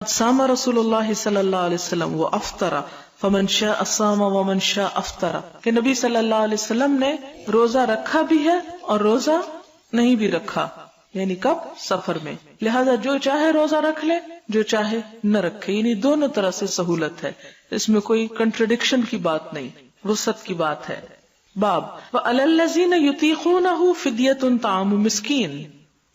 سام رسول اللہ صلی اللہ علیہ وسلم و افطر فمن شاء صام ومن شاء افطر، کہ نبی صلی اللہ علیہ وسلم نے روزہ رکھا بھی ہے اور روزہ نہیں بھی رکھا، یعنی کب؟ سفر میں، لہذا جو چاہے روزہ رکھ لے، جو چاہے نہ رکھے، یعنی دونوں طرح سے سہولت ہے، اس میں کوئی کنٹرڈکشن کی بات نہیں، وسعت کی بات ہے۔ باب وعلی الذین یطیقونہ فدیۃ طعام مسکین،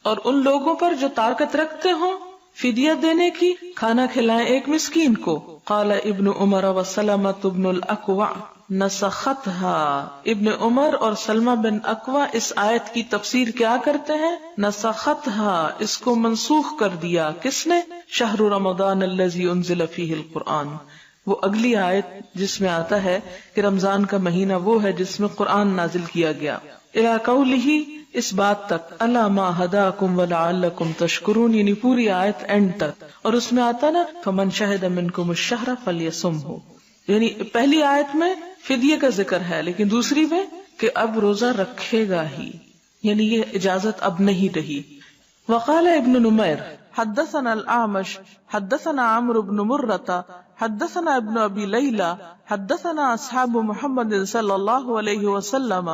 اور ان لوگوں پر جو طاقت رکھتے ہوں فدیہ دینے کی، کھانا کھلائیں ایک مسکین کو۔ قال ابن عمر وسلمۃ بن الاکوع نسختها، ابن عمر اور سلمہ بن اکوع اس آیت کی تفسیر کیا کرتے ہیں؟ نسختها، اس کو منسوخ کر دیا، کس نے؟ شہر رمضان الذی انزل فیہ القرآن، وہ اگلی آیت جس میں آتا ہے کہ رمضان کا مہینہ وہ ہے جس میں قرآن نازل کیا گیا، الی قولہ، اس بات تک، الا ما ہداکم ولعلکم تشکرون، یعنی پوری آیت اینڈ تک، اور اس میں آتا نا فمن شہد منکم الشہر فلیصمہ، یعنی پہلی آیت میں فدیے کا ذکر ہے لیکن دوسری میں کہ اب روزہ رکھے گا ہی، یعنی یہ اجازت اب نہیں رہی۔ وقال ابن نمیر حدثنا الاعمش حدثنا عمرو بن مرة حدثنا ابن ابی لیلى حدثنا اصحاب محمد صلی اللہ علیہ وسلم،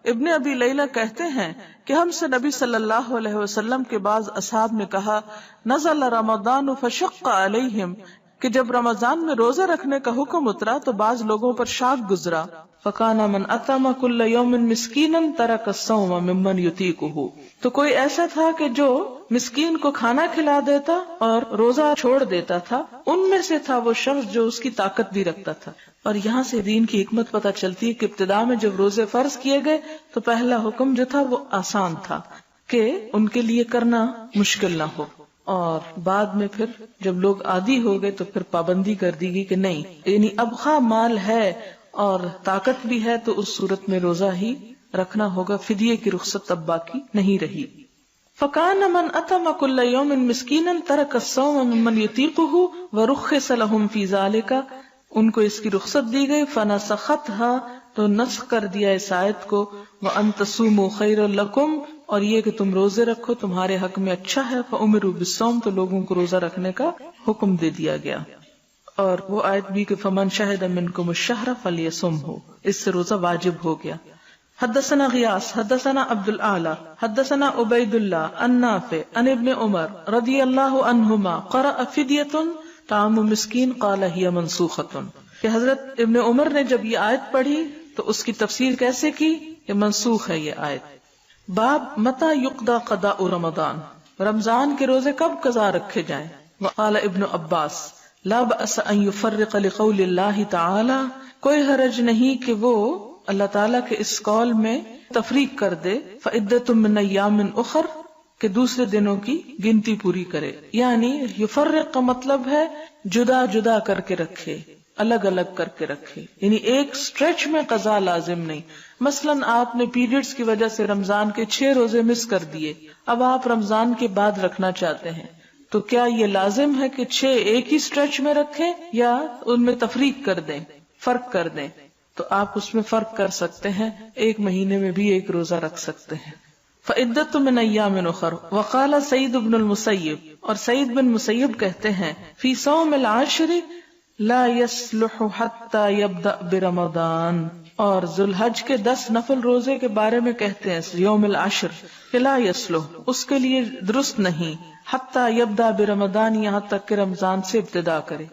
ابن ابی لیلہ کہتے ہیں کہ ہم سے نبی صلی اللہ علیہ وسلم کے بعض اصحاب نے کہا، نزل رمضان فشق علیہم، کہ جب رمضان میں روزہ رکھنے کا حکم اترا تو بعض لوگوں پر شاق گزرا، فکان من اطعم کل یوم مسکینا ترک الصوم ممن یطیقہ، تو کوئی ایسا تھا کہ جو مسکین کو کھانا کھلا دیتا اور روزہ چھوڑ دیتا تھا، ان میں سے تھا وہ شخص جو اس کی طاقت بھی رکھتا تھا۔ اور یہاں سے دین کی حکمت پتہ چلتی ہے کہ ابتدا میں جب روزے فرض کیے گئے تو پہلا حکم جو تھا وہ آسان تھا کہ ان کے لیے کرنا مشکل نہ ہو، اور بعد میں پھر جب لوگ عادی ہو گئے تو پھر پابندی کر دی گئی کہ نہیں، یعنی اب خواہ مال ہے اور طاقت بھی ہے تو اس صورت میں روزہ ہی رکھنا ہوگا، فدیے کی رخصت اب باقی نہیں رہی۔ فَكَانَ مَنْ أَطْعَمَ كُلَّ يَوْمٍ مِسْكِينًا تَرَكَ الصَّوْمَ مِمَّنْ يُطِيقُهُ وَرُخِّصَ لَهُمْ فِي ذَلِكَ، ان کو اس کی رخصت دی گئی، فَنَسَخَتْهَا، تو نسخ کر دیا اس آیت کو، وَأَن تَصُومُوا خَيْرٌ لَكُمْ، اور یہ کہ تم روزے رکھو تمہارے حق میں اچھا ہے، فَأُمِرُوا بِالصَّوْمِ، تو لوگوں کو روزہ رکھنے کا حکم دے دیا گیا۔ اور وہ آیت بھی کہ فَمَنْ شَهِدَ مِنْكُمُ الشَّهْرَ فَلْيَصُمْهُ، اس سے روزہ واجب ہو گیا۔ حدثنا غیاث حدثنا عبد الاعلی حدثنا عبید اللہ عن نافع عن ابن عمر رضی اللہ عنہما قرأ فدیۃ طعام مسکین قال ہی منسوخۃ، کہ حضرت ابن عمر نے جب یہ آیت پڑھی تو اس کی تفسیر کیسے کی کہ منسوخ ہے یہ آیت۔ باب متى يقضى قضاء رمضان، رمضان کے روزے کب قضا رکھے جائیں۔ وقال ابن عباس لا بأس ان يفرق لقول اللہ تعالی، کوئی حرج نہیں کہ وہ اللہ تعالیٰ کے اس قول میں تفریق کر دے، فعدۃ من ایام اخر، کہ دوسرے دنوں کی گنتی پوری کرے، یعنی یفرق کا مطلب ہے جدا جدا کر کے رکھے، الگ الگ کر کے رکھے، یعنی ایک سٹریچ میں قضا لازم نہیں۔ مثلا آپ نے پیریڈز کی وجہ سے رمضان کے 6 روزے مس کر دیے، اب آپ رمضان کے بعد رکھنا چاہتے ہیں، تو کیا یہ لازم ہے کہ 6 ایک ہی سٹریچ میں رکھیں یا ان میں تفریق کر دیں، فرق کر دیں؟ تو آپ اس میں فرق کر سکتے ہیں، ایک مہینے میں بھی ایک روزہ رکھ سکتے ہیں۔ فعدۃ من ایام اخر، وقال سعید بن المسیب، اور سعید بن مسیب کہتے ہیں فی صوم العشر لا يصلح حتى يبدأ برمضان، اور ذو الحج کے 10 نفل روزے کے بارے میں کہتے ہیں یوم العشر کہ لا يصلح، اس کے لیے درست نہیں، حتى يبدأ برمضان، یہاں تک کہ رمضان سے ابتدا کرے،